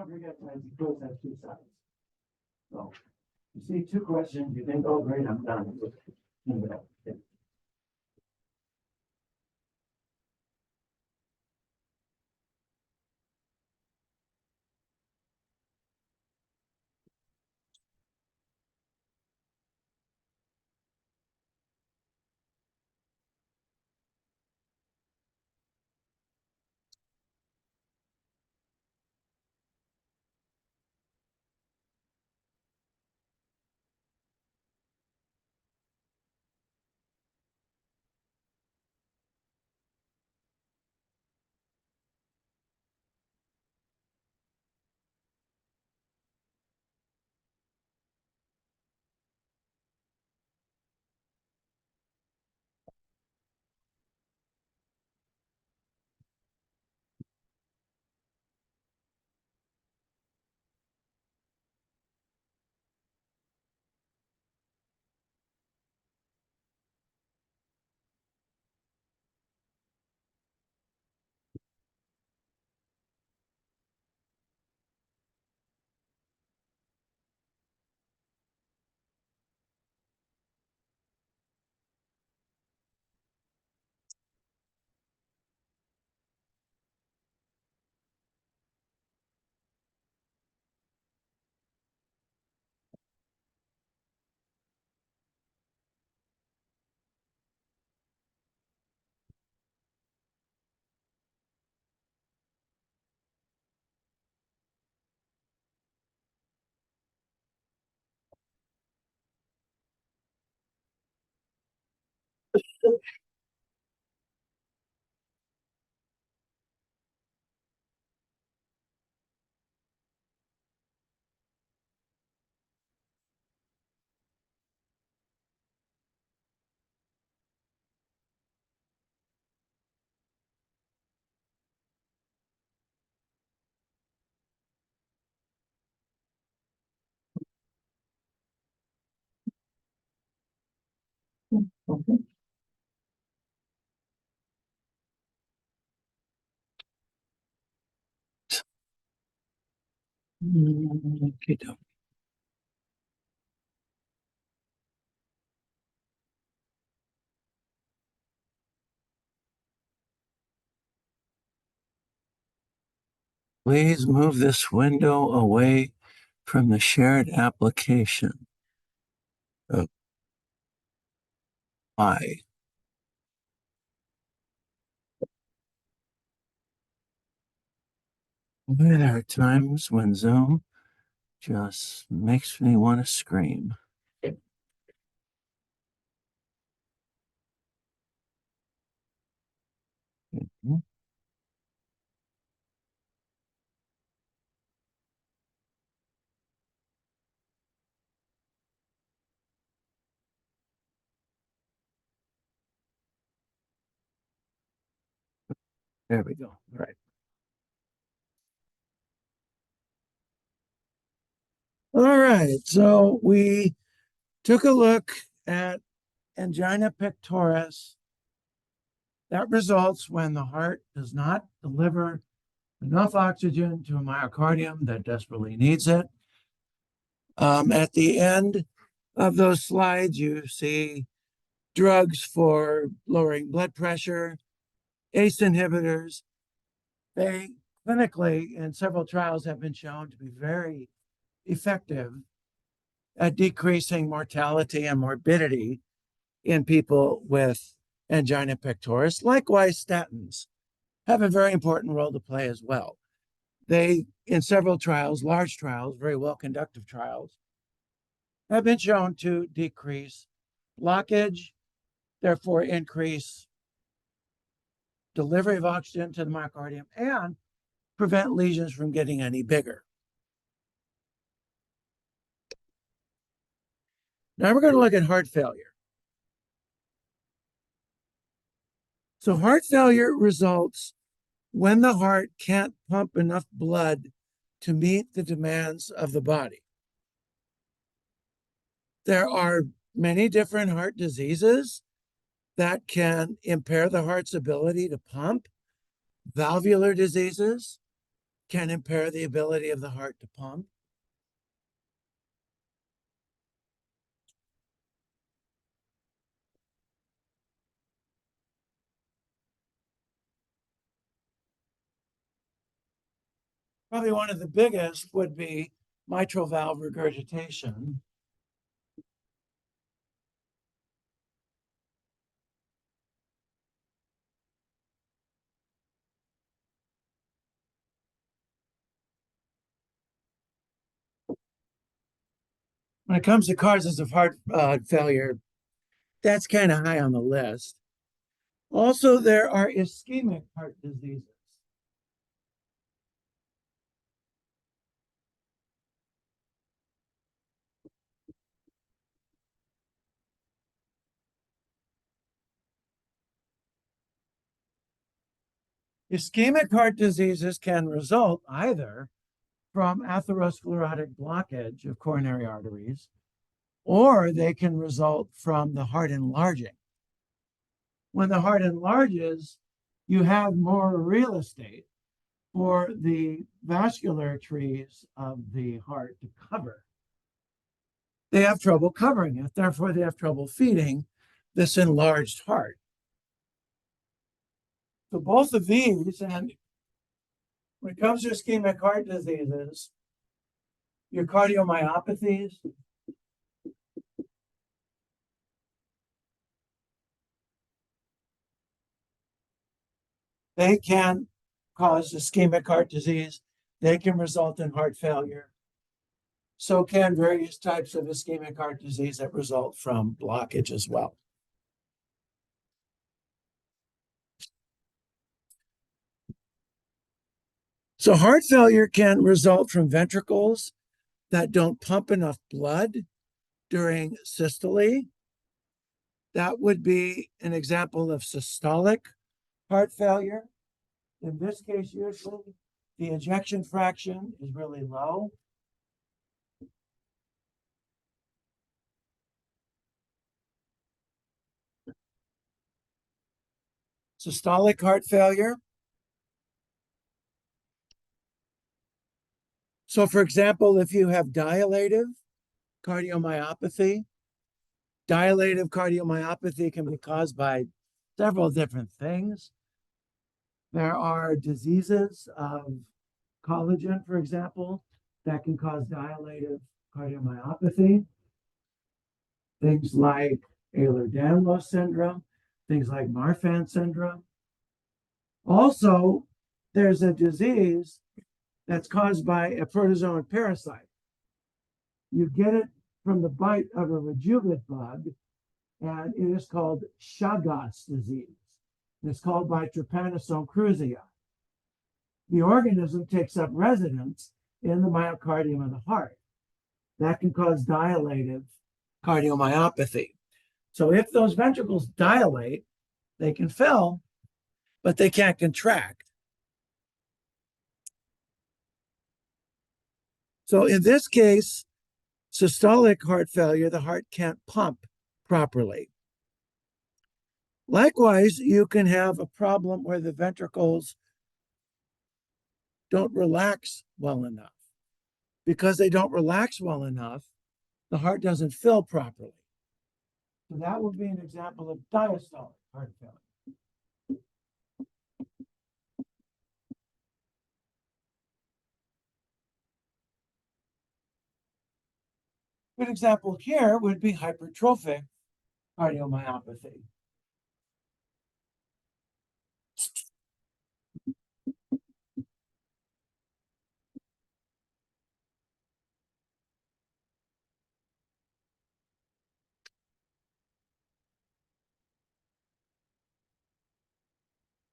don't forget that the quiz has two sides. So you see two questions, you think, oh, great, I'm done. Okay. Okay. Please move this window away from the shared application. Oh, why? There are times when Zoom just makes me want to scream. Mhm. There we go. All right. All right. So we took a look at angina pectoris. That results when the heart does not deliver enough oxygen to a myocardium that desperately needs it. At the end of those slides, you see drugs for lowering blood pressure, ACE inhibitors. They clinically, in several trials, have been shown to be very effective at decreasing mortality and morbidity in people with angina pectoris. Likewise, statins have a very important role to play as well. They, in several trials, large trials, very well conducted trials, have been shown to decrease blockage, therefore increase delivery of oxygen to the myocardium and prevent lesions from getting any bigger. Now we're going to look at heart failure. So heart failure results when the heart can't pump enough blood to meet the demands of the body. There are many different heart diseases that can impair the heart's ability to pump. Valvular diseases, can impair the ability of the heart to pump. Probably one of the biggest would be mitral valve regurgitation. When it comes to causes of heart failure, that's kind of high on the list. Also, there are ischemic heart diseases. Ischemic heart diseases can result either from atherosclerotic blockage of coronary arteries, or they can result from the heart enlarging. When the heart enlarges, you have more real estate for the vascular trees of the heart to cover. They have trouble covering it, therefore, they have trouble feeding this enlarged heart. So, both of these, and when it comes to ischemic heart diseases, your cardiomyopathies, they can cause ischemic heart disease. They can result in heart failure. So can various types of ischemic heart disease that result from blockage as well. So heart failure can result from ventricles that don't pump enough blood during systole. That would be an example of systolic heart failure. In this case, usually the ejection fraction is really low. Systolic heart failure. So, for example, if you have dilative cardiomyopathy, dilative cardiomyopathy can be caused by several different things. There are diseases of collagen, for example, that can cause dilative cardiomyopathy. Things like Ehlers-Danlos syndrome, things like Marfan syndrome. Also, there's a disease that's caused by a protozoan parasite. You get it from the bite of a rejuvenate bug, and it is called Chagas disease. It's called by Trypanosome cruzi. The organism takes up residence in the myocardium of the heart. That can cause dilative cardiomyopathy. So if those ventricles dilate, they can fill, but they can't contract. So in this case, systolic heart failure, the heart can't pump properly. Likewise, you can have a problem where the ventricles don't relax well enough. Because they don't relax well enough, the heart doesn't fill properly. So that would be an example of diastolic heart failure. Good example here would be hypertrophic cardiomyopathy.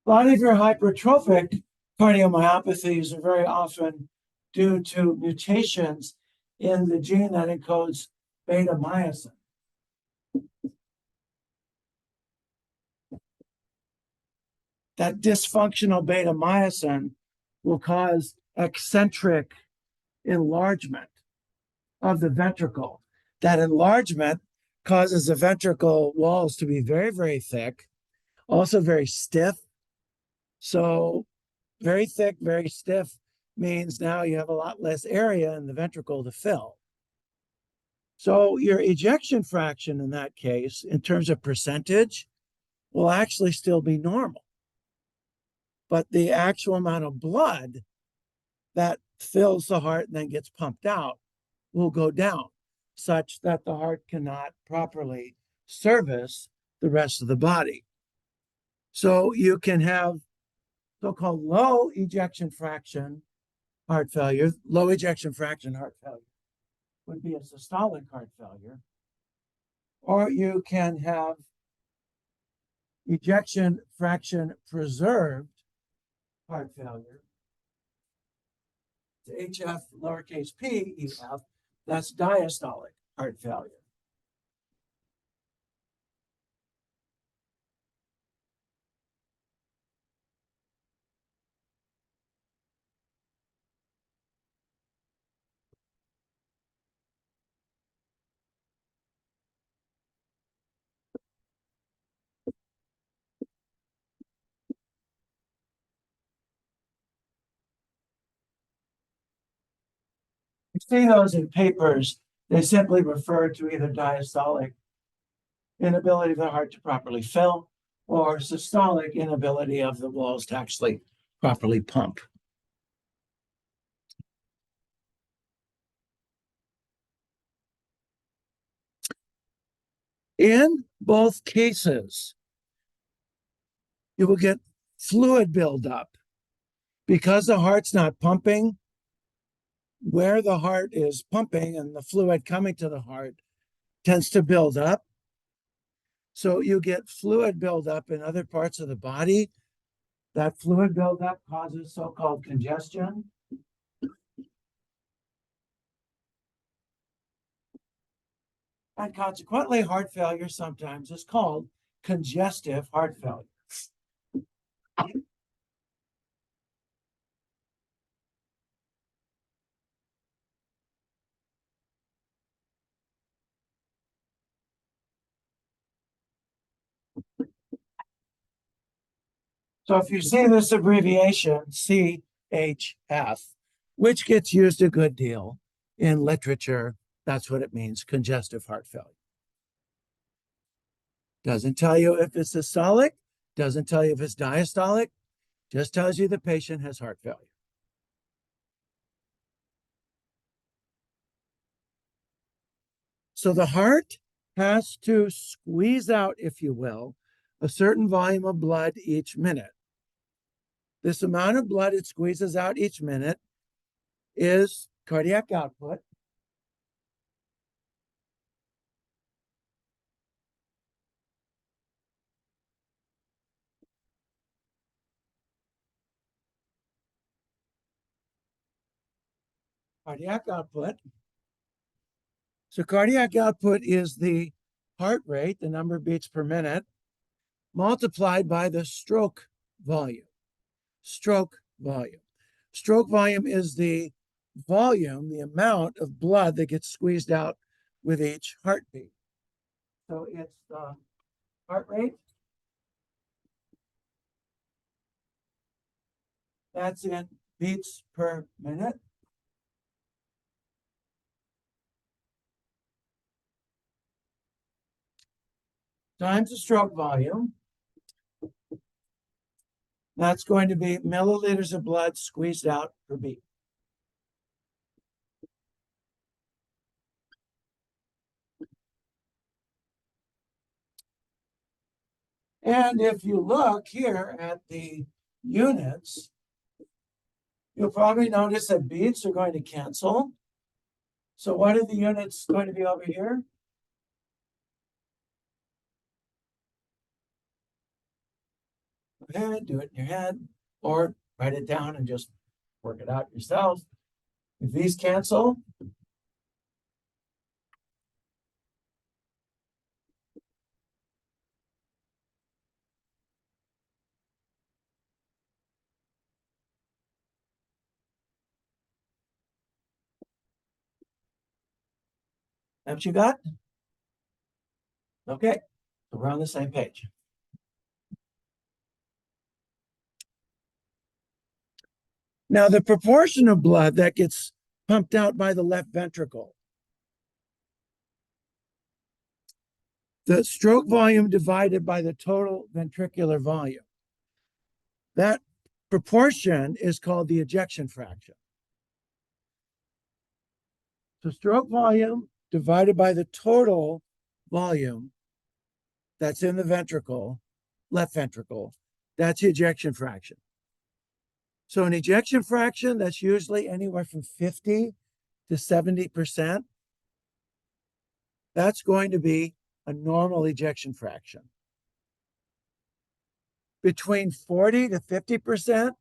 A lot of your hypertrophic cardiomyopathies are very often due to mutations in the gene that encodes beta myosin. That dysfunctional beta myosin will cause eccentric enlargement of the ventricle. That enlargement causes the ventricle walls to be very, very thick, also very stiff. So, very thick, very stiff means now you have a lot less area in the ventricle to fill. So your ejection fraction in that case, in terms of percentage, will actually still be normal. But the actual amount of blood that fills the heart and then gets pumped out will go down, such that the heart cannot properly service the rest of the body. So you can have so-called low ejection fraction heart failure. Low ejection fraction heart failure would be a systolic heart failure. Or you can have ejection fraction preserved heart failure. It's HF lowercase p EF, that's diastolic heart failure. You see those in papers, they simply refer to either diastolic inability of the heart to properly fill or systolic inability of the walls to actually properly pump. In both cases, you will get fluid buildup because the heart's not pumping. Where the heart is pumping and the fluid coming to the heart tends to build up. So you get fluid buildup in other parts of the body. That fluid buildup causes so-called congestion. And consequently, heart failure sometimes is called congestive heart failure. So if you see this abbreviation, CHF, which gets used a good deal in literature, that's what it means, congestive heart failure. Doesn't tell you if it's systolic, doesn't tell you if it's diastolic, just tells you the patient has heart failure. So the heart has to squeeze out, if you will, a certain volume of blood each minute. This amount of blood it squeezes out each minute is cardiac output. Cardiac output. So cardiac output is the heart rate, the number of beats per minute, multiplied by the stroke volume. Stroke volume. Stroke volume is the volume, the amount of blood that gets squeezed out with each heartbeat. So it's the heart rate. That's in beats per minute. Times the stroke volume. That's going to be milliliters of blood squeezed out per beat. And if you look here at the units, you'll probably notice that beats are going to cancel. So what are the units going to be over here? Go ahead, do it in your head, or write it down and just work it out yourself. If these cancel, that what you got? Okay, so we're on the same page. Now, the proportion of blood that gets pumped out by the left ventricle, the stroke volume divided by the total ventricular volume, that proportion is called the ejection fraction. So stroke volume divided by the total volume that's in the ventricle, left ventricle, that's the ejection fraction. So an ejection fraction that's usually anywhere from 50 to 70%, that's going to be a normal ejection fraction. Between 40 to 50%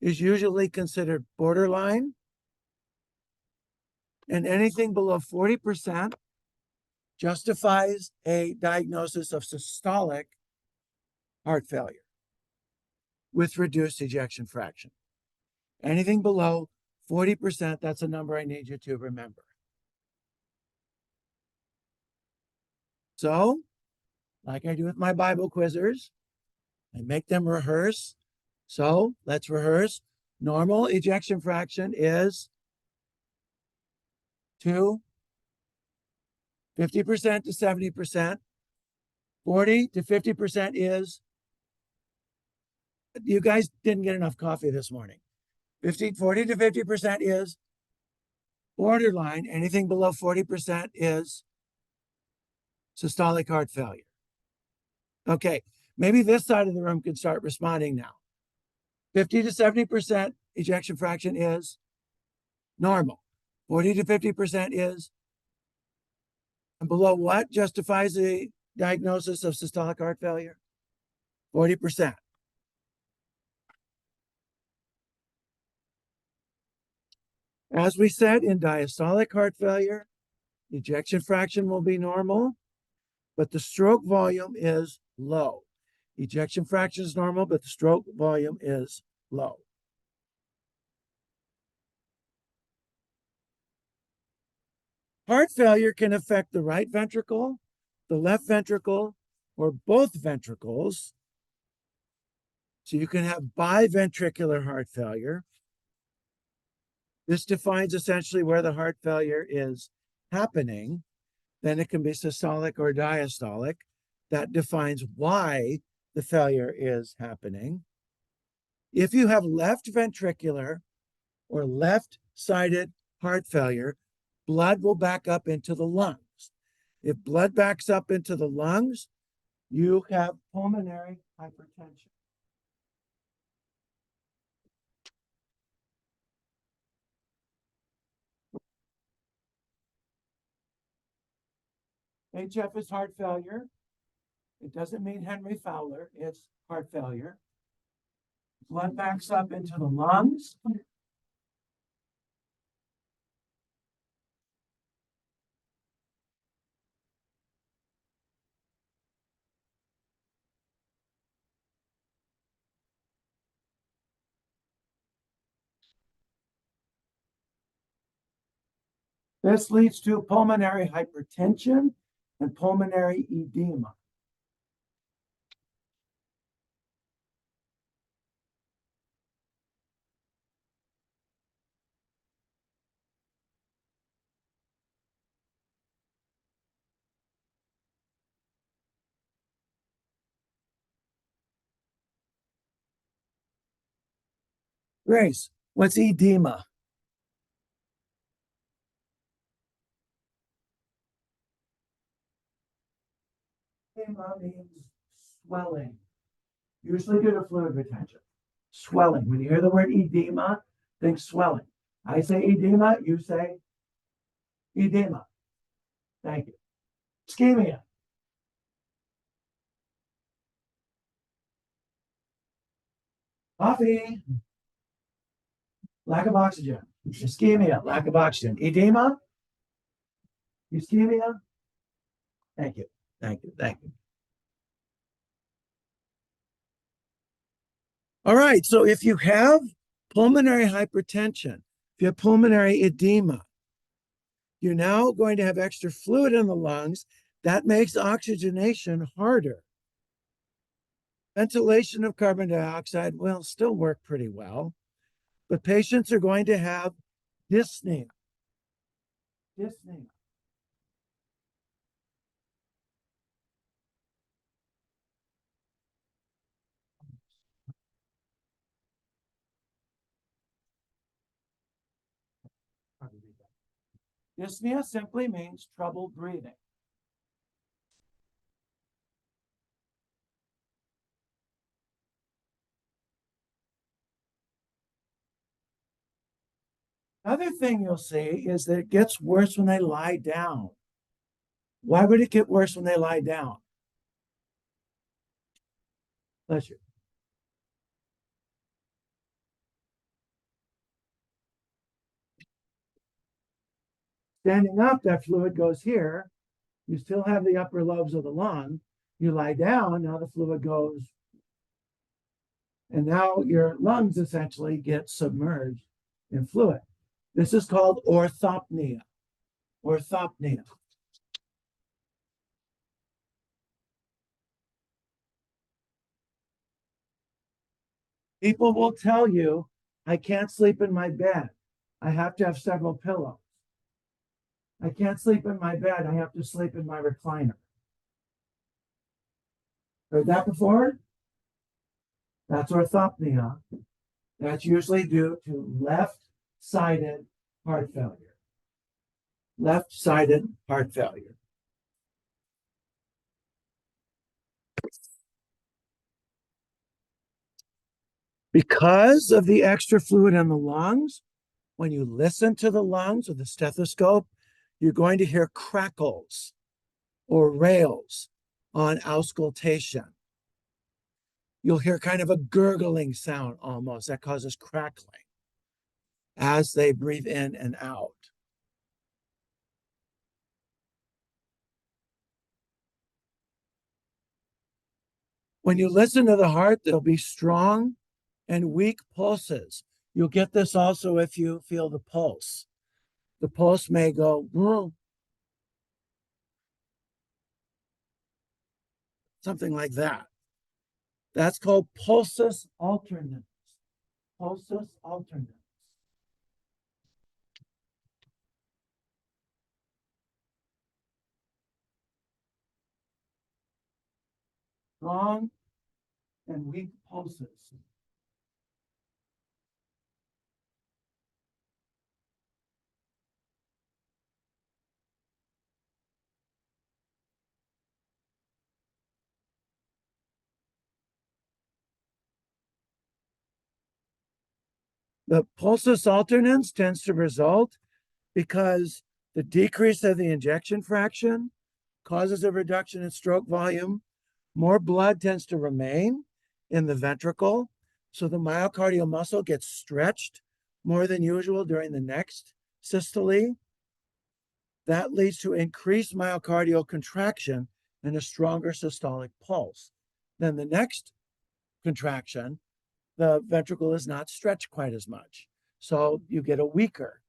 is usually considered borderline, and anything below 40% justifies a diagnosis of systolic heart failure with reduced ejection fraction. Anything below 40%, that's a number I need you to remember. So, like I do with my Bible quizzers, I make them rehearse. So let's rehearse. Normal ejection fraction is 2, 50% to 70%, 40 to 50% is, you guys didn't get enough coffee this morning. 40 to 50% is borderline. Anything below 40% is systolic heart failure. Okay, maybe this side of the room can start responding now. 50 to 70% ejection fraction is normal. 40 to 50% is, and below what justifies the diagnosis of systolic heart failure? 40%. As we said, in diastolic heart failure, ejection fraction will be normal, but the stroke volume is low. Ejection fraction is normal, but the stroke volume is low. Heart failure can affect the right ventricle, the left ventricle, or both ventricles. So you can have biventricular heart failure. This defines essentially where the heart failure is happening. Then it can be systolic or diastolic. That defines why the failure is happening. If you have left ventricular or left-sided heart failure, blood will back up into the lungs. If blood backs up into the lungs, you have pulmonary hypertension. HF is heart failure. It doesn't mean Henry Fowler, it's heart failure. Blood backs up into the lungs. This leads to pulmonary hypertension and pulmonary edema. Grace, what's edema? Edema means swelling, usually due to fluid retention. Swelling. When you hear the word edema, think swelling. I say edema, you say edema. Thank you. Ischemia. Coffee. Lack of oxygen. Ischemia, lack of oxygen. Edema. Ischemia. Thank you. Thank you. Thank you. All right. So if you have pulmonary hypertension, if you have pulmonary edema, you're now going to have extra fluid in the lungs. That makes oxygenation harder. Ventilation of carbon dioxide will still work pretty well. but patients are going to have dyspnea. Dyspnea. Dyspnea simply means trouble breathing. Another thing you'll see is that it gets worse when they lie down. Why would it get worse when they lie down? Bless you. Standing up, that fluid goes here. You still have the upper lobes of the lung. You lie down, now the fluid goes, and now your lungs essentially get submerged in fluid. This is called orthopnea. Orthopnea. People will tell you, I can't sleep in my bed. I have to have several pillows. I can't sleep in my bed. I have to sleep in my recliner. Heard that before? That's orthopnea. That's usually due to left-sided heart failure. Left-sided heart failure. Because of the extra fluid in the lungs, when you listen to the lungs with a stethoscope, you're going to hear crackles or rails on auscultation. You'll hear kind of a gurgling sound almost that causes crackling as they breathe in and out. When you listen to the heart, there'll be strong and weak pulses. You'll get this also if you feel the pulse. The pulse may go, something like that. That's called pulsus alternans. Pulsus alternans. Strong and weak pulses. The pulsus alternans tends to result because the decrease of the ejection fraction causes a reduction in stroke volume. More blood tends to remain in the ventricle, so the myocardial muscle gets stretched more than usual during the next systole. That leads to increased myocardial contraction and a stronger systolic pulse. Then the next contraction, the ventricle is not stretched quite as much. So you get a weaker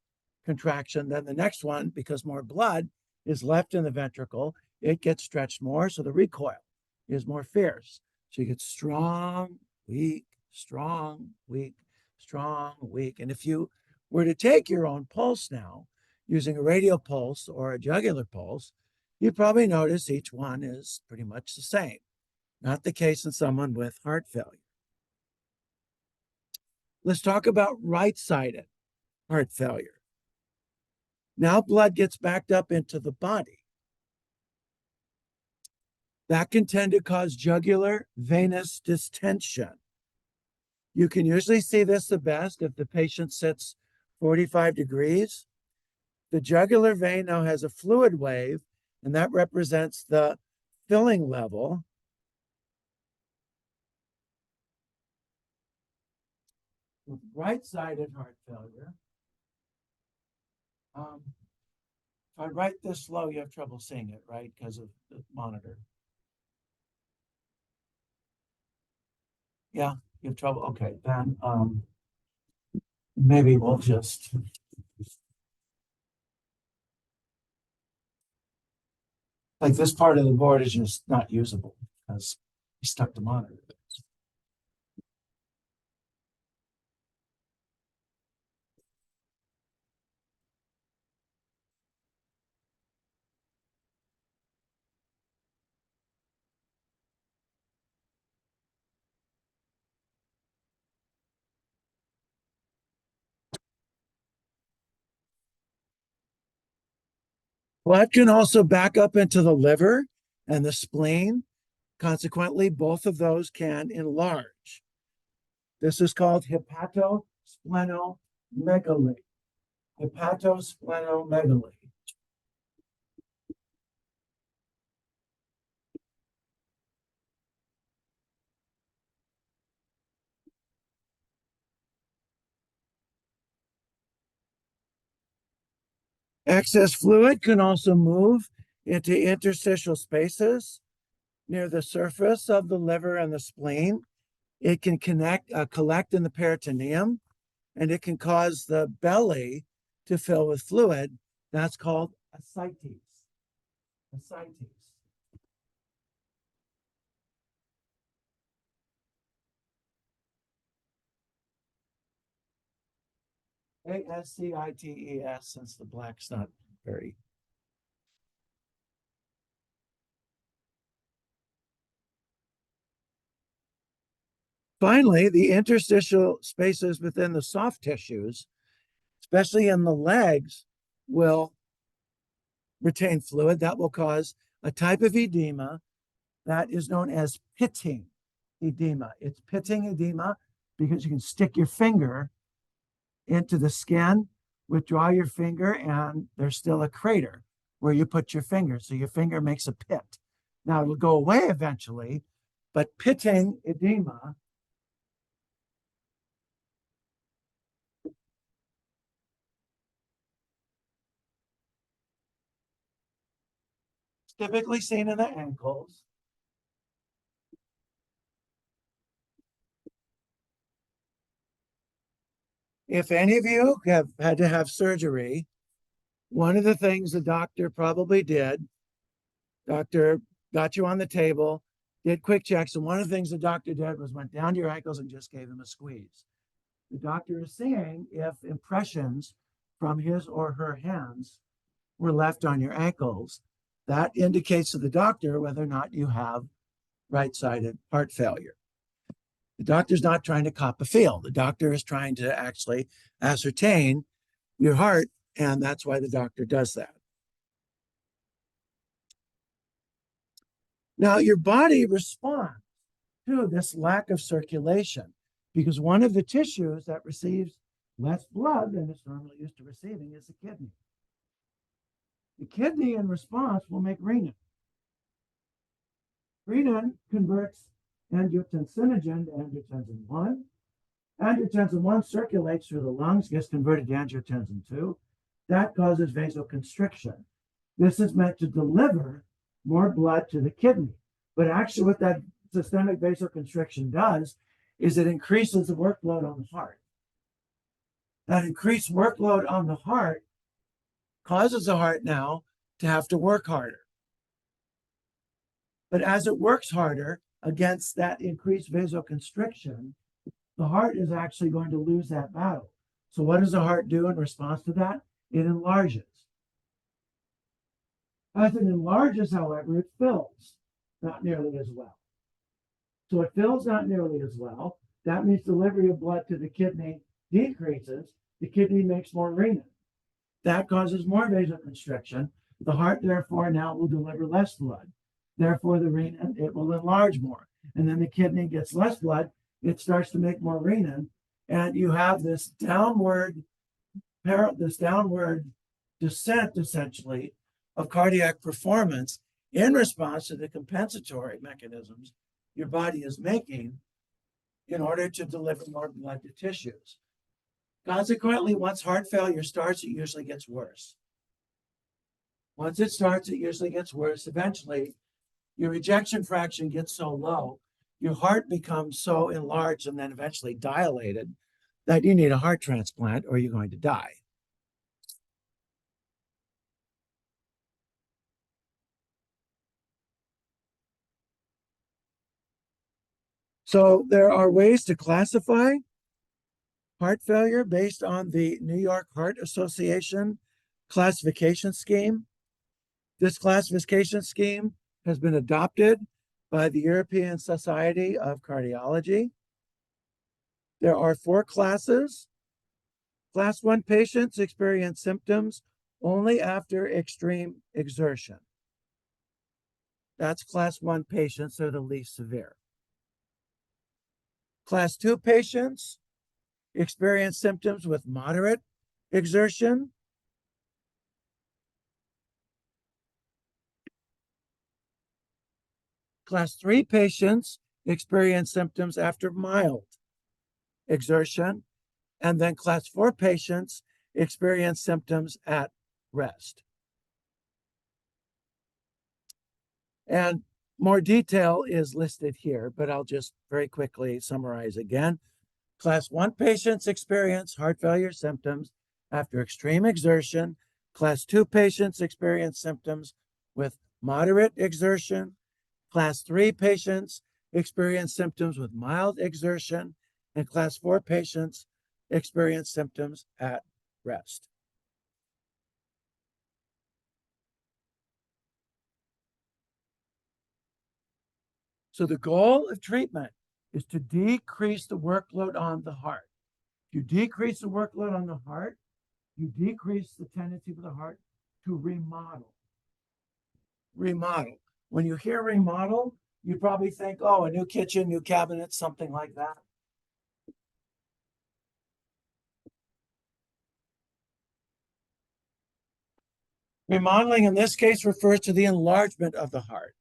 contraction than the next one because more blood is left in the ventricle. It gets stretched more, so the recoil is more fierce. So you get strong, weak, strong, weak, strong, weak. And if you were to take your own pulse now, using a radial pulse or a jugular pulse, you'd probably notice each one is pretty much the same. Not the case in someone with heart failure. Let's talk about right-sided heart failure. Now blood gets backed up into the body. That can tend to cause jugular venous distension. You can usually see this the best if the patient sits 45 degrees. The jugular vein now has a fluid wave, and that represents the filling level. With right-sided heart failure, if I write this slow, you have trouble seeing it, right? Because of the monitor. Yeah, you have trouble. Okay, then maybe we'll just like this part of the board is just not usable because we stuck the monitor. Blood can also back up into the liver and the spleen. Consequently, both of those can enlarge. This is called hepatosplenomegaly. Hepatosplenomegaly. Excess fluid can also move into interstitial spaces near the surface of the liver and the spleen. It can collect in the peritoneum, and it can cause the belly to fill with fluid. That's called ascites. Ascites. Ascites, since the black's not very. Finally, the interstitial spaces within the soft tissues, especially in the legs, will retain fluid. That will cause a type of edema that is known as pitting edema. It's pitting edema because you can stick your finger into the skin, withdraw your finger, and there's still a crater where you put your finger. So your finger makes a pit. Now it'll go away eventually, but pitting edema is typically seen in the ankles. If any of you have had to have surgery, one of the things the doctor probably did, doctor got you on the table, did quick checks, and one of the things the doctor did was went down to your ankles and just gave them a squeeze. The doctor is seeing if impressions from his or her hands were left on your ankles. That indicates to the doctor whether or not you have right-sided heart failure. The doctor's not trying to cop a feel. The doctor is trying to actually ascertain your heart, and that's why the doctor does that. Now, your body responds to this lack of circulation because one of the tissues that receives less blood than it's normally used to receiving is the kidney. The kidney, in response, will make renin. Renin converts angiotensinogen to angiotensin 1. Angiotensin 1 circulates through the lungs, gets converted to angiotensin 2. That causes vasoconstriction. This is meant to deliver more blood to the kidney. But actually, what that systemic vasoconstriction does is it increases the workload on the heart. That increased workload on the heart causes the heart now to have to work harder. But as it works harder against that increased vasoconstriction, the heart is actually going to lose that battle. So what does the heart do in response to that? It enlarges. As it enlarges, however, it fills not nearly as well. So it fills not nearly as well. That means delivery of blood to the kidney decreases. The kidney makes more renin. That causes more vasoconstriction. The heart, therefore, now will deliver less blood. Therefore, the renin, it will enlarge more. And then the kidney gets less blood. It starts to make more renin. And you have this downward descent, essentially, of cardiac performance in response to the compensatory mechanisms your body is making in order to deliver more blood to tissues. Consequently, once heart failure starts, it usually gets worse. Once it starts, it usually gets worse. Eventually, your ejection fraction gets so low, your heart becomes so enlarged and then eventually dilated that you need a heart transplant or you're going to die. So there are ways to classify heart failure based on the New York Heart Association classification scheme. This classification scheme has been adopted by the European Society of Cardiology. There are 4 classes. Class 1 patients experience symptoms only after extreme exertion. That's class 1 patients, are the least severe. Class 2 patients experience symptoms with moderate exertion. Class 3 patients experience symptoms after mild exertion. And then class 4 patients experience symptoms at rest. And more detail is listed here, but I'll just very quickly summarize again. Class 1 patients experience heart failure symptoms after extreme exertion. Class 2 patients experience symptoms with moderate exertion. Class 3 patients experience symptoms with mild exertion. And class 4 patients experience symptoms at rest. So the goal of treatment is to decrease the workload on the heart. If you decrease the workload on the heart, you decrease the tendency for the heart to remodel. Remodel. When you hear remodel, you probably think, oh, a new kitchen, new cabinets, something like that. Remodeling in this case refers to the enlargement of the heart.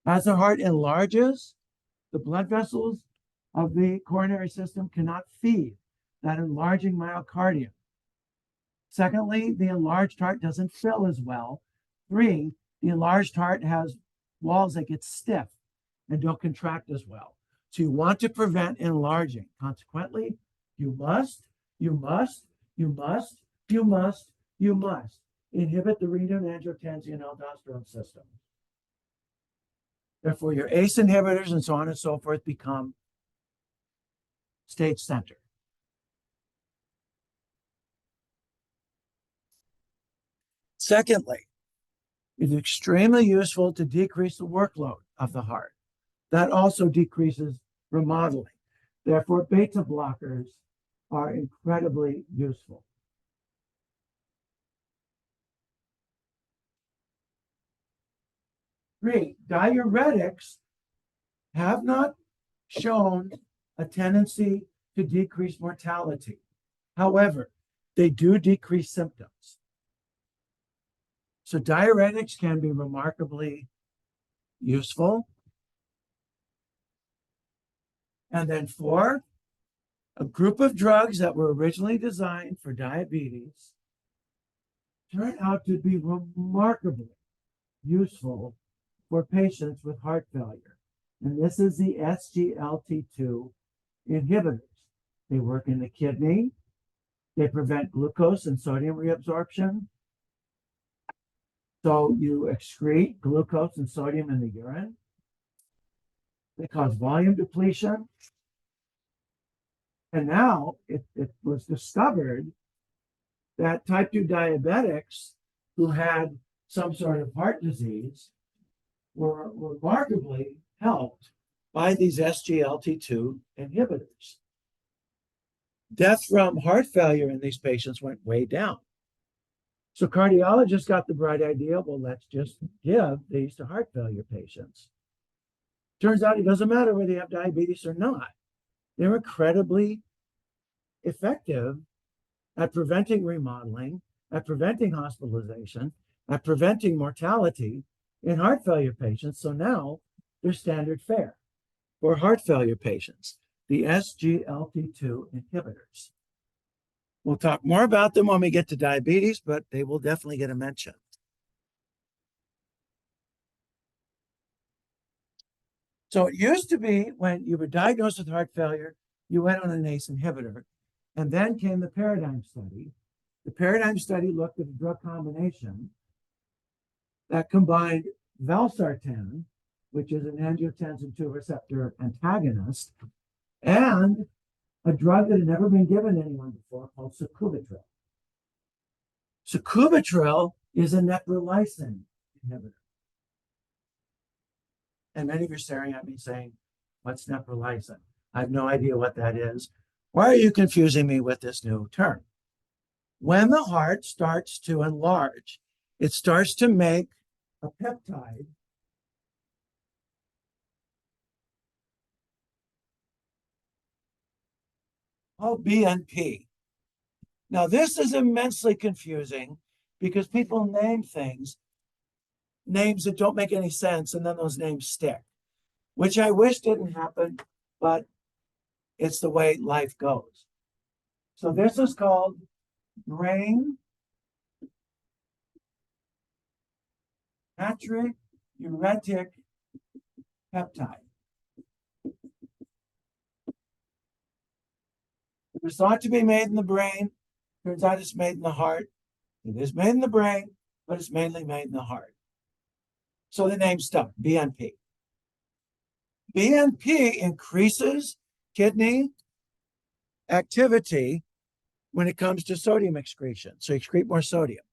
As the heart enlarges, the blood vessels of the coronary system cannot feed that enlarging myocardium. Secondly, the enlarged heart doesn't fill as well. 3, the enlarged heart has walls that get stiff and don't contract as well. So you want to prevent enlarging. Consequently, you must inhibit the renin-angiotensin-aldosterone system. Therefore, your ACE inhibitors and so on and so forth become state center. Secondly, it's extremely useful to decrease the workload of the heart. That also decreases remodeling. Therefore, beta blockers are incredibly useful. 3, diuretics have not shown a tendency to decrease mortality. However, they do decrease symptoms. So diuretics can be remarkably useful. And then 4, a group of drugs that were originally designed for diabetes turn out to be remarkably useful for patients with heart failure. And this is the SGLT2 inhibitors. They work in the kidney. They prevent glucose and sodium reabsorption. So you excrete glucose and sodium in the urine. They cause volume depletion. And now it was discovered that type 2 diabetics who had some sort of heart disease were remarkably helped by these SGLT2 inhibitors. Death from heart failure in these patients went way down. So cardiologists got the bright idea, well, let's just give these to heart failure patients. Turns out it doesn't matter whether you have diabetes or not. They're incredibly effective at preventing remodeling, at preventing hospitalization, at preventing mortality in heart failure patients. So now they're standard fare for heart failure patients, the SGLT2 inhibitors. We'll talk more about them when we get to diabetes, but they will definitely get a mention. So it used to be when you were diagnosed with heart failure, you went on an ACE inhibitor. And then came the paradigm study. The paradigm study looked at a drug combination that combined valsartan, which is an angiotensin II receptor antagonist, and a drug that had never been given to anyone before called sacubitril. Sacubitril is a neprilysin inhibitor. And many of you are staring at me saying, what's neprilysin? I have no idea what that is. Why are you confusing me with this new term? When the heart starts to enlarge, it starts to make a peptide called BNP. Now, this is immensely confusing because people name things, names that don't make any sense, and then those names stick, which I wish didn't happen, but it's the way life goes. So this is called brain natriuretic peptide. It was thought to be made in the brain. Turns out it's made in the heart. It is made in the brain, but it's mainly made in the heart. So the name stuck, BNP. BNP increases kidney activity when it comes to sodium excretion. So you excrete more sodium.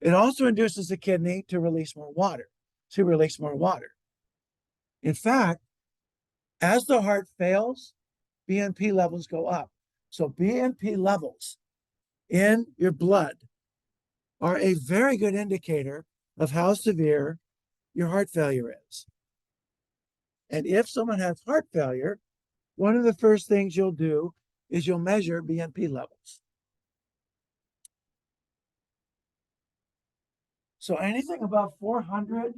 It also induces the kidney to release more water. To release more water. In fact, as the heart fails, BNP levels go up. So BNP levels in your blood are a very good indicator of how severe your heart failure is. And if someone has heart failure, one of the first things you'll do is you'll measure BNP levels. So anything above 400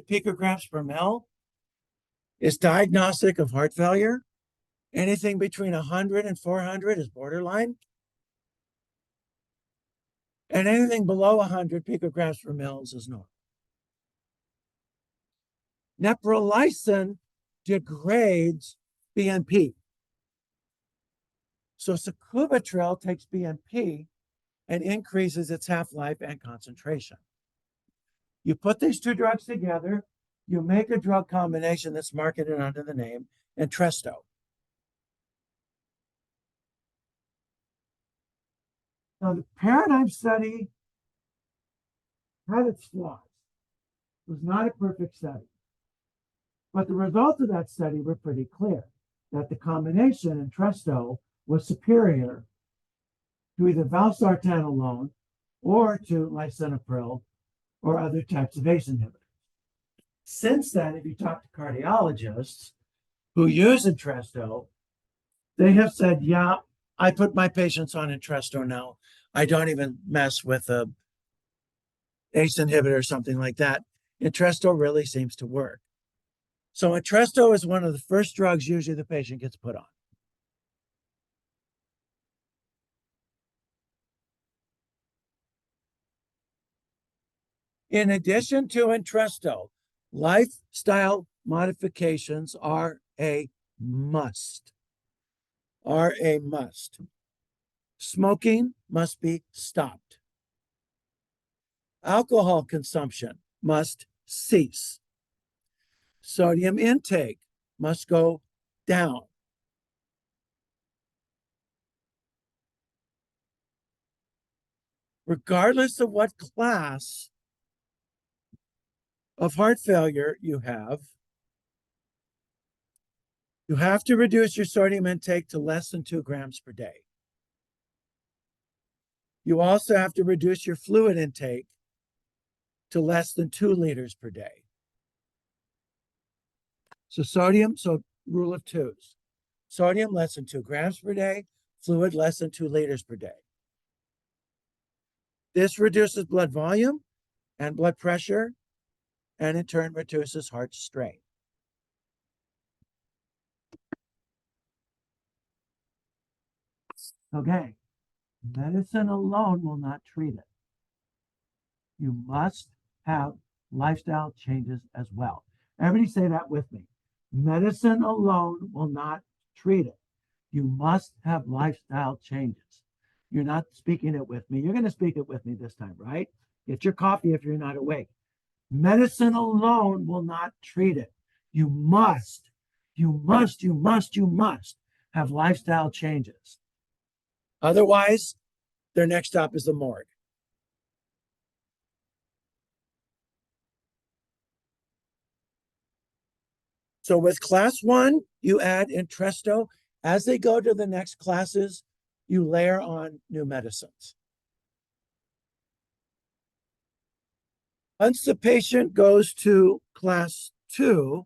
picograms per mil is diagnostic of heart failure. Anything between 100 and 400 is borderline. And anything below 100 picograms per mil is normal. Neprilysin degrades BNP. So sacubitril takes BNP and increases its half-life and concentration. You put these two drugs together, you make a drug combination that's marketed under the name Entresto. Now, the paradigm study had its flaws. It was not a perfect study. But the results of that study were pretty clear, that the combination Entresto was superior to either valsartan alone or to lisinopril or other types of ACE inhibitors. Since then, if you talk to cardiologists who use Entresto, they have said, yeah, I put my patients on Entresto now. I don't even mess with a ACE inhibitor or something like that. Entresto really seems to work. So Entresto is one of the first drugs usually the patient gets put on. In addition to Entresto, lifestyle modifications are a must. Are a must. Smoking must be stopped. Alcohol consumption must cease. Sodium intake must go down. Regardless of what class of heart failure you have to reduce your sodium intake to less than 2 grams per day. You also have to reduce your fluid intake to less than 2 liters per day. So rule of twos. Sodium less than 2 grams per day, fluid less than 2 liters per day. This reduces blood volume and blood pressure, and in turn reduces heart strain. Okay, medicine alone will not treat it. You must have lifestyle changes as well. Everybody say that with me. Medicine alone will not treat it. You must have lifestyle changes. You're not speaking it with me. You're going to speak it with me this time, right? Get your coffee if you're not awake. Medicine alone will not treat it. You must have lifestyle changes. Otherwise, their next stop is the morgue. So with class 1, you add Entresto. As they go to the next classes, you layer on new medicines. Once the patient goes to class 2,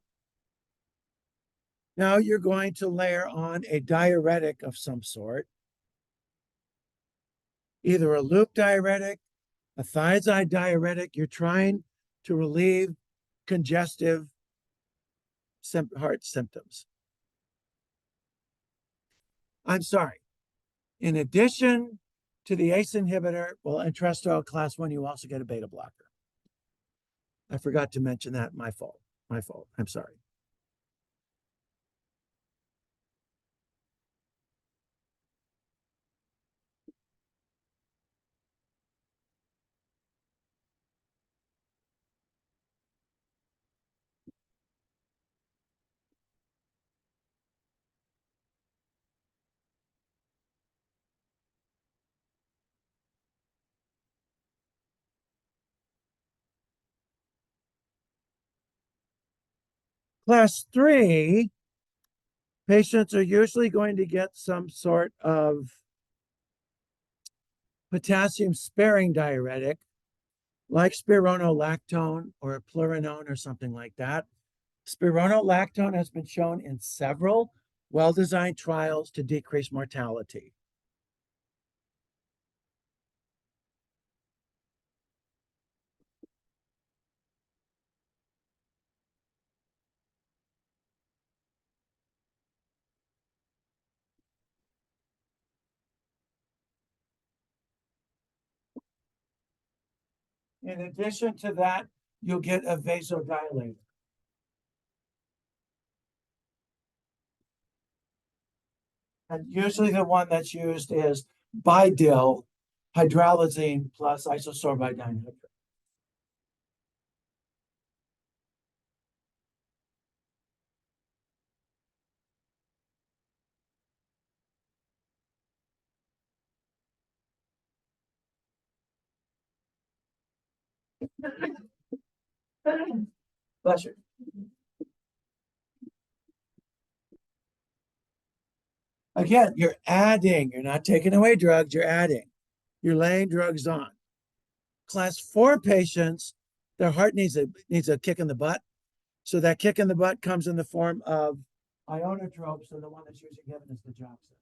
now you're going to layer on a diuretic of some sort, either a loop diuretic, a thiazide diuretic. You're trying to relieve congestive heart symptoms. I'm sorry. In addition to the ACE inhibitor, well, Entresto class 1, you also get a beta blocker. I forgot to mention that. My fault. My fault. I'm sorry. Class 3, patients are usually going to get some sort of potassium sparing diuretic, like spironolactone or plurinone or something like that. Spironolactone has been shown in several well-designed trials to decrease mortality. In addition to that, you'll get a vasodilator. And usually the one that's used is Bidil, hydralazine plus isosorbide dihydrogenase. Pleasure. Again, you're adding, you're not taking away drugs, you're adding. You're laying drugs on. Class 4 patients, their heart needs a kick in the butt. So that kick in the butt comes in the form of ionotropes, and the one that's usually given is the digoxin.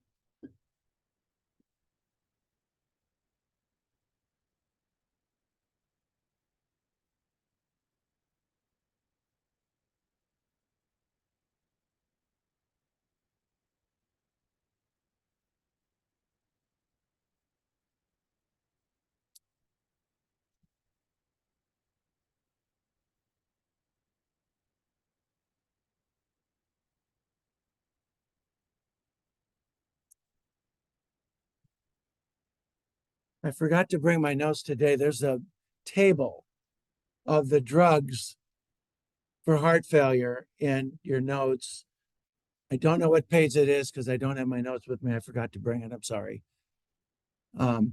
I forgot to bring my notes today. There's a table of the drugs for heart failure in your notes. I don't know what page it is because I don't have my notes with me. I forgot to bring it. I'm sorry. Does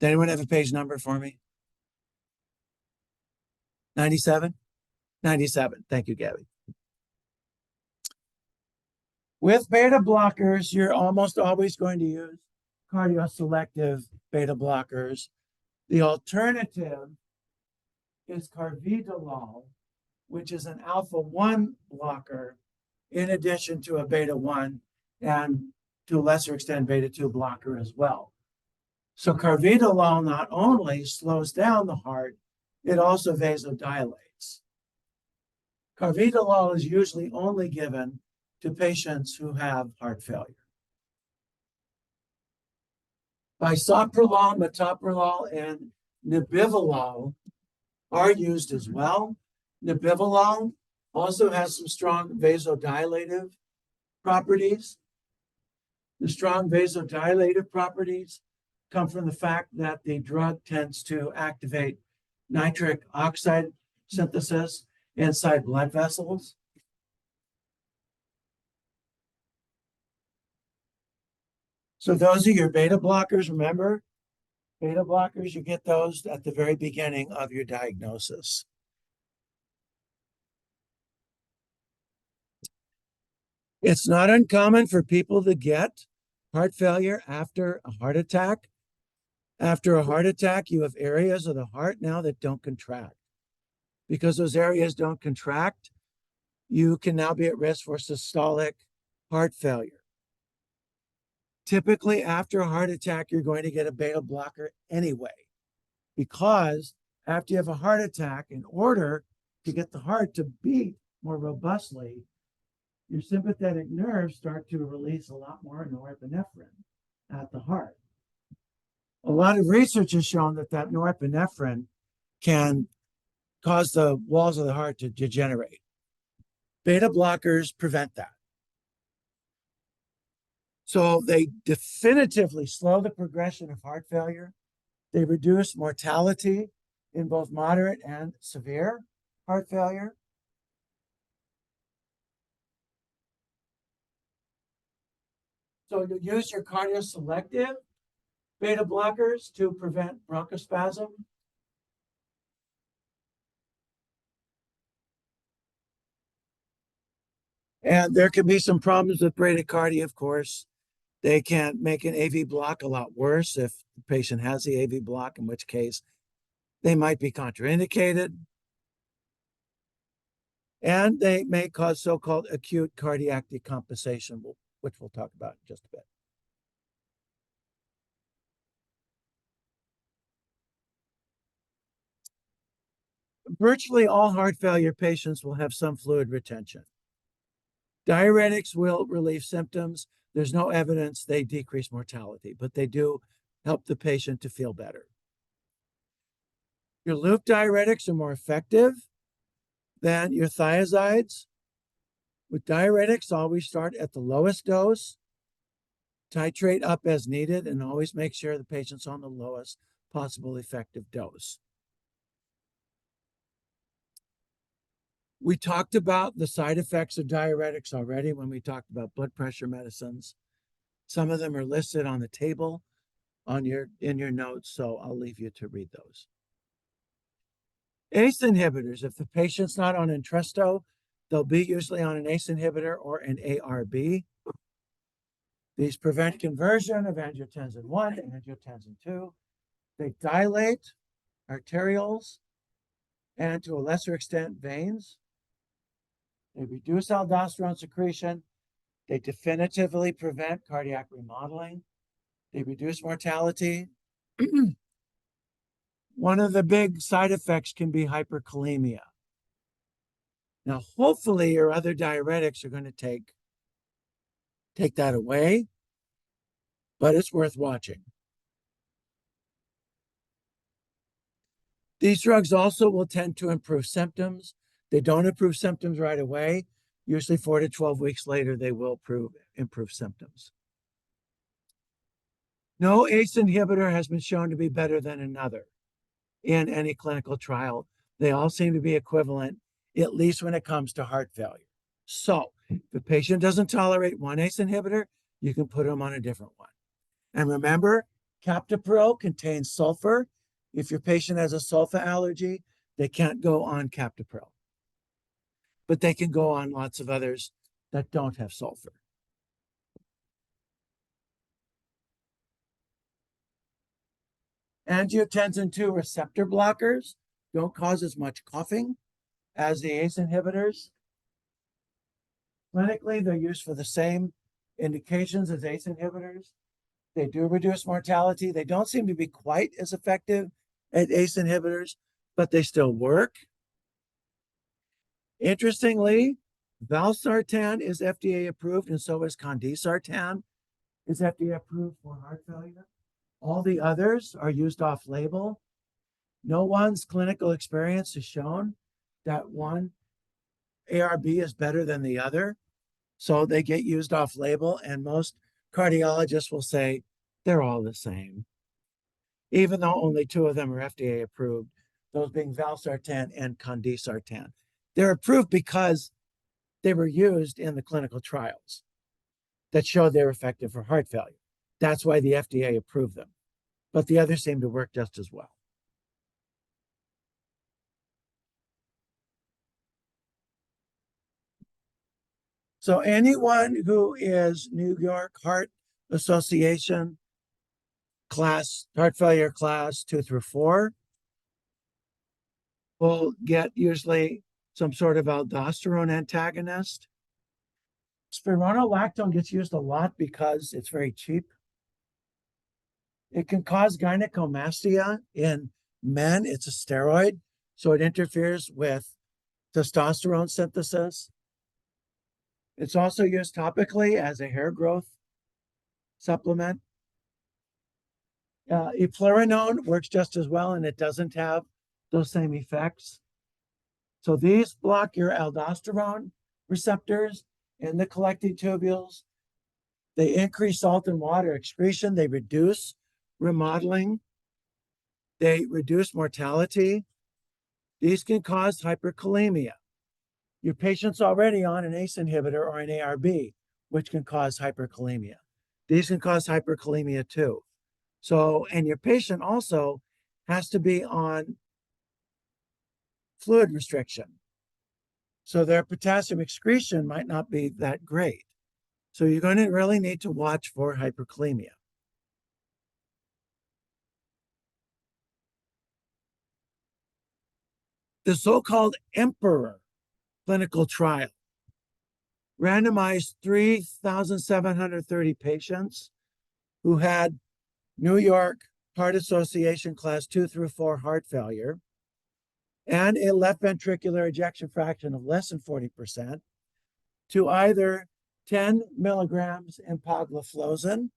anyone have a page number for me? 97? 97. Thank you, Gabby. With beta blockers, you're almost always going to use cardioselective beta blockers. The alternative is carvedilol, which is an alpha-1 blocker in addition to a beta-1 and to a lesser extent beta-2 blocker as well. So carvedilol not only slows down the heart, it also vasodilates. Carvedilol is usually only given to patients who have heart failure. Bisoprolol, metoprolol, and nebivolol are used as well. Nebivolol also has some strong vasodilative properties. The strong vasodilative properties come from the fact that the drug tends to activate nitric oxide synthesis inside blood vessels. So those are your beta blockers. Remember, beta blockers, you get those at the very beginning of your diagnosis. It's not uncommon for people to get heart failure after a heart attack. After a heart attack, you have areas of the heart now that don't contract. Because those areas don't contract, you can now be at risk for systolic heart failure. Typically, after a heart attack, you're going to get a beta blocker anyway, because after you have a heart attack, in order to get the heart to beat more robustly, your sympathetic nerves start to release a lot more norepinephrine at the heart. A lot of research has shown that norepinephrine can cause the walls of the heart to degenerate. Beta blockers prevent that. So they definitively slow the progression of heart failure. They reduce mortality in both moderate and severe heart failure. So you use your cardioselective beta blockers to prevent bronchospasm. And there can be some problems with bradycardia, of course. They can make an AV block a lot worse if the patient has the AV block, in which case they might be contraindicated. And they may cause so-called acute cardiac decompensation, which we'll talk about in just a bit. Virtually all heart failure patients will have some fluid retention. Diuretics will relieve symptoms. There's no evidence they decrease mortality, but they do help the patient to feel better. Your loop diuretics are more effective than your thiazides. With diuretics, always start at the lowest dose, titrate up as needed, and always make sure the patient's on the lowest possible effective dose. We talked about the side effects of diuretics already when we talked about blood pressure medicines. Some of them are listed on the table in your notes, so I'll leave you to read those. ACE inhibitors, if the patient's not on Entresto, they'll be usually on an ACE inhibitor or an ARB. These prevent conversion of angiotensin 1 and angiotensin 2. They dilate arterioles and, to a lesser extent, veins. They reduce aldosterone secretion. They definitively prevent cardiac remodeling. They reduce mortality. One of the big side effects can be hyperkalemia. Now, hopefully, your other diuretics are going to take that away, but it's worth watching. These drugs also will tend to improve symptoms. They don't improve symptoms right away. Usually 4 to 12 weeks later, they will improve symptoms. No ACE inhibitor has been shown to be better than another in any clinical trial. They all seem to be equivalent, at least when it comes to heart failure. So if the patient doesn't tolerate one ACE inhibitor, you can put them on a different one. And remember, captopril contains sulfur. If your patient has a sulfa allergy, they can't go on captopril. But they can go on lots of others that don't have sulfur. Angiotensin 2 receptor blockers don't cause as much coughing as the ACE inhibitors. Clinically, they're used for the same indications as ACE inhibitors. They do reduce mortality. They don't seem to be quite as effective as ACE inhibitors, but they still work. Interestingly, valsartan is FDA approved, and so is condesartan is FDA approved for heart failure. All the others are used off label. No one's clinical experience has shown that one ARB is better than the other. So they get used off label, and most cardiologists will say they're all the same, even though only 2 of them are FDA approved, those being valsartan and condesartan. They're approved because they were used in the clinical trials that showed they're effective for heart failure. That's why the FDA approved them. But the others seem to work just as well. So anyone who is New York Heart Association heart failure class 2 through 4 will get usually some sort of aldosterone antagonist. Spironolactone gets used a lot because it's very cheap. It can cause gynecomastia in men. It's a steroid, so it interferes with testosterone synthesis. It's also used topically as a hair growth supplement. Eplerenone works just as well, and it doesn't have those same effects. So these block your aldosterone receptors in the collecting tubules. They increase salt and water excretion. They reduce remodeling. They reduce mortality. These can cause hyperkalemia. Your patient's already on an ACE inhibitor or an ARB, which can cause hyperkalemia. These can cause hyperkalemia too. So, and your patient also has to be on fluid restriction. So their potassium excretion might not be that great. So you're going to really need to watch for hyperkalemia. The so-called Emperor clinical trial randomized 3,730 patients who had New York Heart Association class 2 through 4 heart failure and a left ventricular ejection fraction of less than 40% to either 10 milligrams empagliflozin,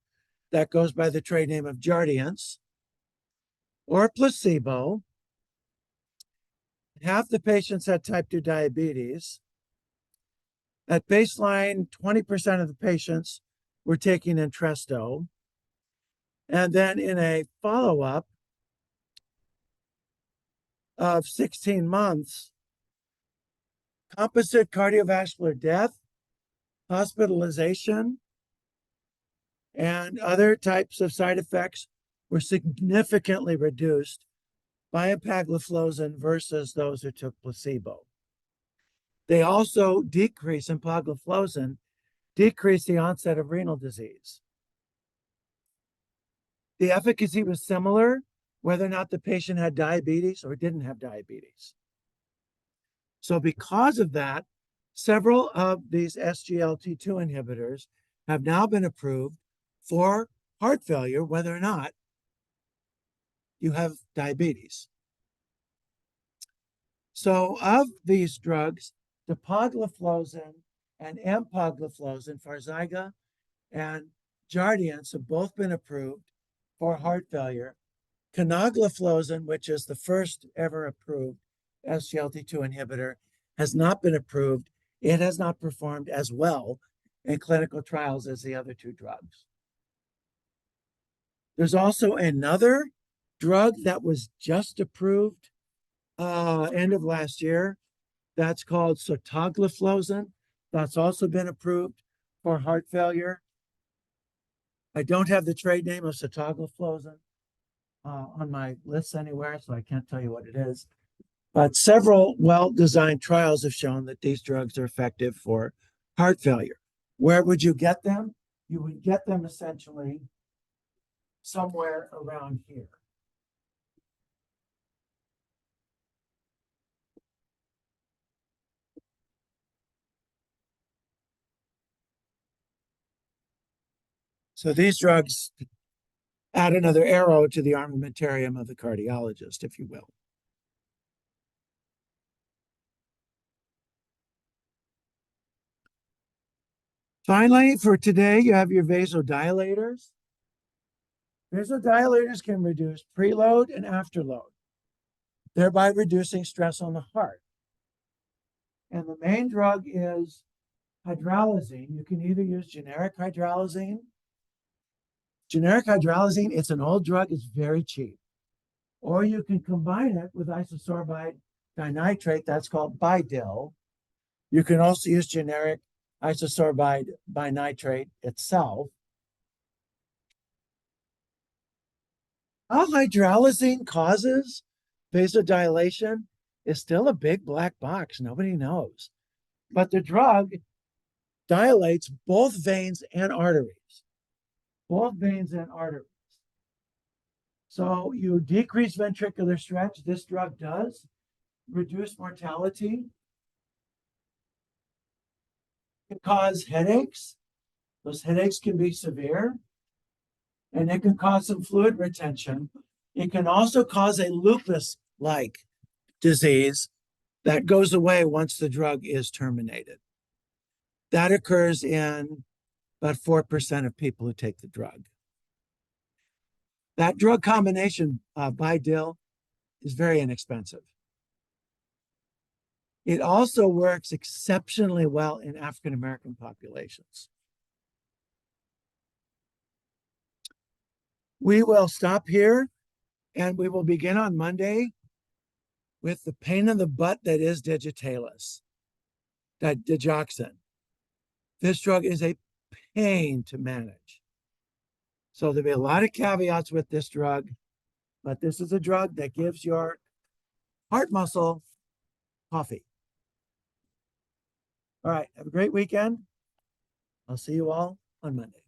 that goes by the trade name of Jardiance, or placebo. Half the patients had type 2 diabetes. At baseline, 20% of the patients were taking Entresto. And then in a follow-up of 16 months, composite cardiovascular death, hospitalization, and other types of side effects were significantly reduced by empagliflozin versus those who took placebo. They also decrease empagliflozin, decrease the onset of renal disease. The efficacy was similar whether or not the patient had diabetes or didn't have diabetes. So because of that, several of these SGLT2 inhibitors have now been approved for heart failure, whether or not you have diabetes. So of these drugs, dapagliflozin and empagliflozin, Farxiga and Jardiance, have both been approved for heart failure. Canagliflozin, which is the first ever approved SGLT2 inhibitor, has not been approved. It has not performed as well in clinical trials as the other two drugs. There's also another drug that was just approved end of last year. That's called sotagliflozin. That's also been approved for heart failure. I don't have the trade name of sotagliflozin on my list anywhere, so I can't tell you what it is. But several well-designed trials have shown that these drugs are effective for heart failure. Where would you get them? You would get them essentially somewhere around here. So these drugs add another arrow to the armamentarium of the cardiologist, if you will. Finally, for today, you have your vasodilators. Vasodilators can reduce preload and afterload, thereby reducing stress on the heart. And the main drug is hydralazine. You can either use generic hydralazine. Generic hydralazine, it's an old drug, it's very cheap. Or you can combine it with isosorbide dinitrate, that's called Bidil. You can also use generic isosorbide binitrate itself. How hydralazine causes vasodilation is still a big black box. Nobody knows. But the drug dilates both veins and arteries. Both veins and arteries. So you decrease ventricular stretch. This drug does reduce mortality. It can cause headaches. Those headaches can be severe. And it can cause some fluid retention. It can also cause a lupus-like disease that goes away once the drug is terminated. That occurs in about 4% of people who take the drug. That drug combination, Bidil, is very inexpensive. It also works exceptionally well in African-American populations. We will stop here, and we will begin on Monday with the pain in the butt that is digitalis, that digoxin. This drug is a pain to manage. So there'll be a lot of caveats with this drug, but this is a drug that gives your heart muscle coffee. All right, have a great weekend. I'll see you all on Monday.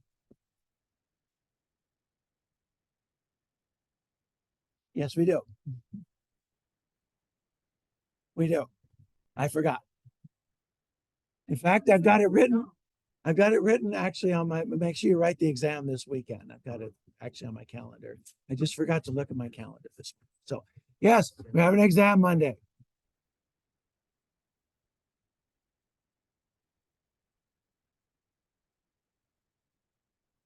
Yes, we do. We do. I forgot. In fact, I've got it written. I've got it written actually on my, make sure you write the exam this weekend. I've got it actually on my calendar. I just forgot to look at my calendar this week. So yes, we have an exam Monday.